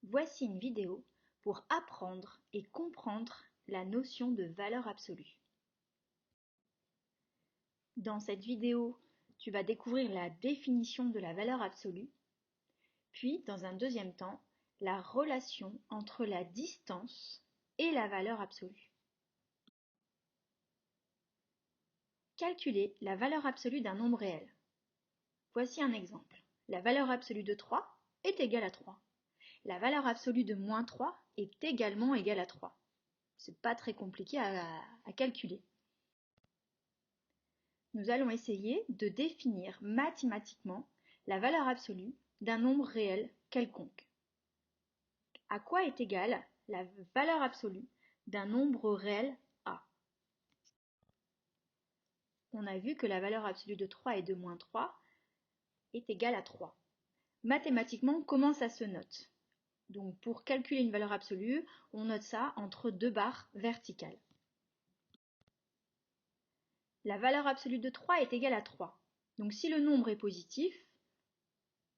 Voici une vidéo pour apprendre et comprendre la notion de valeur absolue. Dans cette vidéo, tu vas découvrir la définition de la valeur absolue, puis dans un deuxième temps, la relation entre la distance et la valeur absolue. Calculer la valeur absolue d'un nombre réel. Voici un exemple. La valeur absolue de 3 est égale à 3. La valeur absolue de moins 3 est également égale à 3. C'est pas très compliqué à calculer. Nous allons essayer de définir mathématiquement la valeur absolue d'un nombre réel quelconque. À quoi est égale la valeur absolue d'un nombre réel A? On a vu que la valeur absolue de 3 et de moins 3 est égale à 3. Mathématiquement, comment ça se note? Donc pour calculer une valeur absolue, on note ça entre deux barres verticales. La valeur absolue de 3 est égale à 3. Donc si le nombre est positif,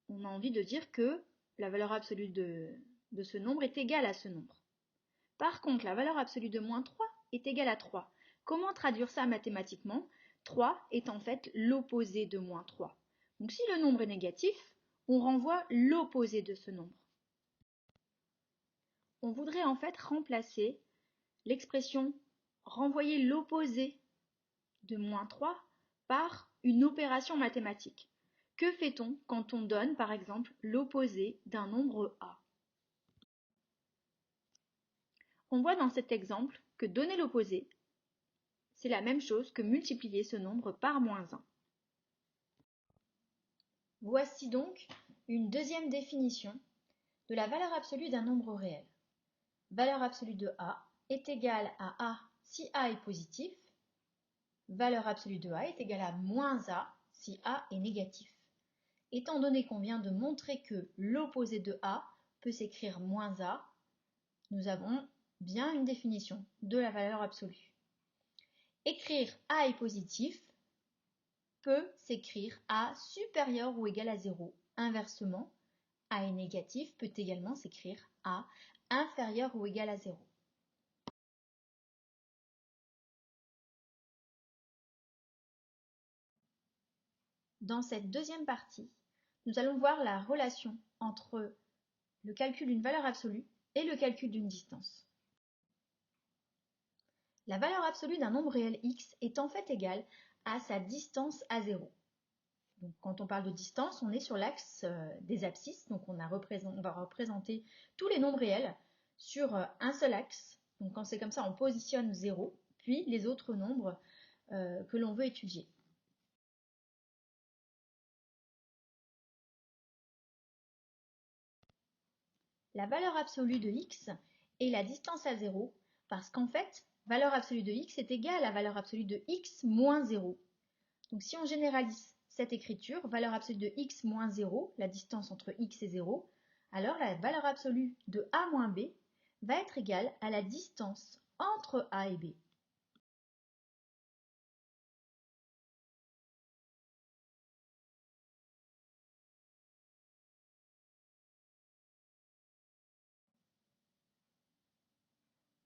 on a envie de dire que la valeur absolue de ce nombre est égale à ce nombre. Par contre, la valeur absolue de moins 3 est égale à 3. Comment traduire ça mathématiquement? 3 est en fait l'opposé de moins 3. Donc si le nombre est négatif, on renvoie l'opposé de ce nombre. On voudrait en fait remplacer l'expression renvoyer l'opposé de moins 3 par une opération mathématique. Que fait-on quand on donne, par exemple, l'opposé d'un nombre A? On voit dans cet exemple que donner l'opposé, c'est la même chose que multiplier ce nombre par moins 1. Voici donc une deuxième définition de la valeur absolue d'un nombre réel. Valeur absolue de A est égale à A si A est positif. Valeur absolue de A est égale à moins A si A est négatif. Étant donné qu'on vient de montrer que l'opposé de A peut s'écrire moins A, nous avons bien une définition de la valeur absolue. Écrire A est positif peut s'écrire A supérieur ou égal à 0. Inversement, A est négatif peut également s'écrire A inférieur ou égal à 0. Dans cette deuxième partie, nous allons voir la relation entre le calcul d'une valeur absolue et le calcul d'une distance. La valeur absolue d'un nombre réel x est en fait égale à sa distance à 0. Donc, quand on parle de distance, on est sur l'axe des abscisses, donc on va représenter tous les nombres réels sur un seul axe. Donc quand c'est comme ça, on positionne 0, puis les autres nombres que l'on veut étudier. La valeur absolue de x est la distance à 0, parce qu'en fait, valeur absolue de x est égale à valeur absolue de x moins 0. Donc si on généralise cette écriture, valeur absolue de x moins 0, la distance entre x et 0, alors la valeur absolue de a moins b va être égale à la distance entre a et b.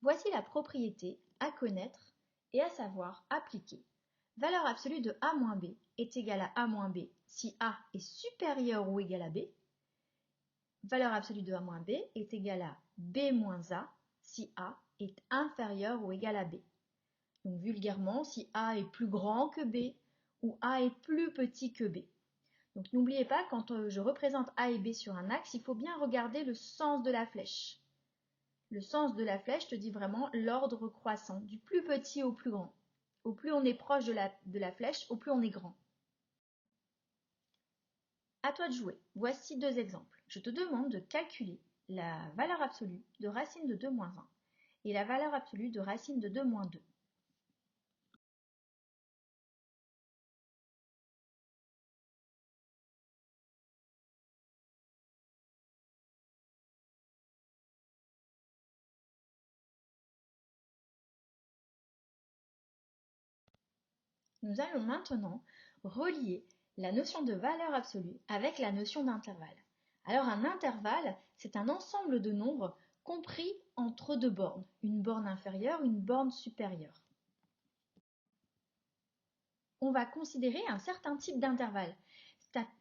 Voici la propriété à connaître et à savoir appliquer. Valeur absolue de a moins b est égale à a moins b si a est supérieur ou égal à b. Valeur absolue de a moins b est égale à b moins a si a est inférieur ou égal à b. Donc vulgairement, si a est plus grand que b ou a est plus petit que b. Donc n'oubliez pas, quand je représente a et b sur un axe, il faut bien regarder le sens de la flèche. Le sens de la flèche te dit vraiment l'ordre croissant, du plus petit au plus grand. Au plus on est proche de la flèche, au plus on est grand. À toi de jouer. Voici deux exemples. Je te demande de calculer la valeur absolue de racine de 2 moins 1 et la valeur absolue de racine de 2 moins 2. Nous allons maintenant relier la notion de valeur absolue avec la notion d'intervalle. Alors un intervalle, c'est un ensemble de nombres compris entre deux bornes, une borne inférieure, une borne supérieure. On va considérer un certain type d'intervalle,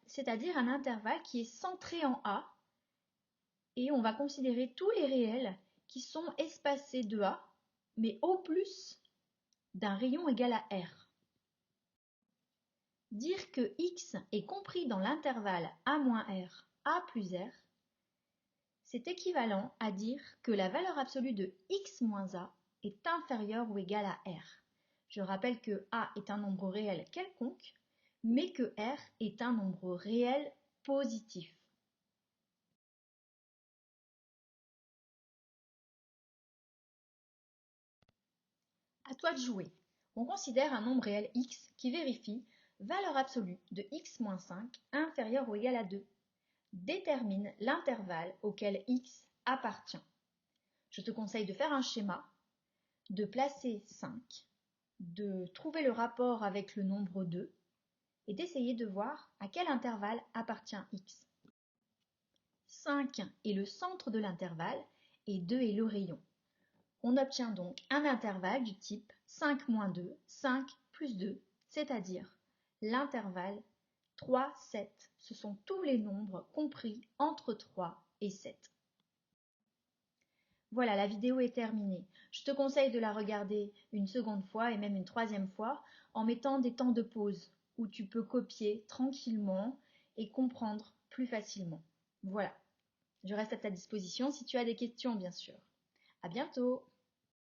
c'est-à-dire un intervalle qui est centré en A, et on va considérer tous les réels qui sont espacés de A, mais au plus d'un rayon égal à R. Dire que x est compris dans l'intervalle A-R, A plus R, c'est équivalent à dire que la valeur absolue de x moins A est inférieure ou égale à R. Je rappelle que A est un nombre réel quelconque, mais que R est un nombre réel positif. À toi de jouer. On considère un nombre réel x qui vérifie valeur absolue de x moins 5 inférieure ou égale à 2. Détermine l'intervalle auquel x appartient. Je te conseille de faire un schéma, de placer 5, de trouver le rapport avec le nombre 2 et d'essayer de voir à quel intervalle appartient x. 5 est le centre de l'intervalle et 2 est le rayon. On obtient donc un intervalle du type 5 moins 2, 5 plus 2, c'est-à-dire l'intervalle 3, 7. Ce sont tous les nombres compris entre 3 et 7. Voilà, la vidéo est terminée. Je te conseille de la regarder une seconde fois et même une troisième fois en mettant des temps de pause où tu peux copier tranquillement et comprendre plus facilement. Voilà, je reste à ta disposition si tu as des questions bien sûr. À bientôt!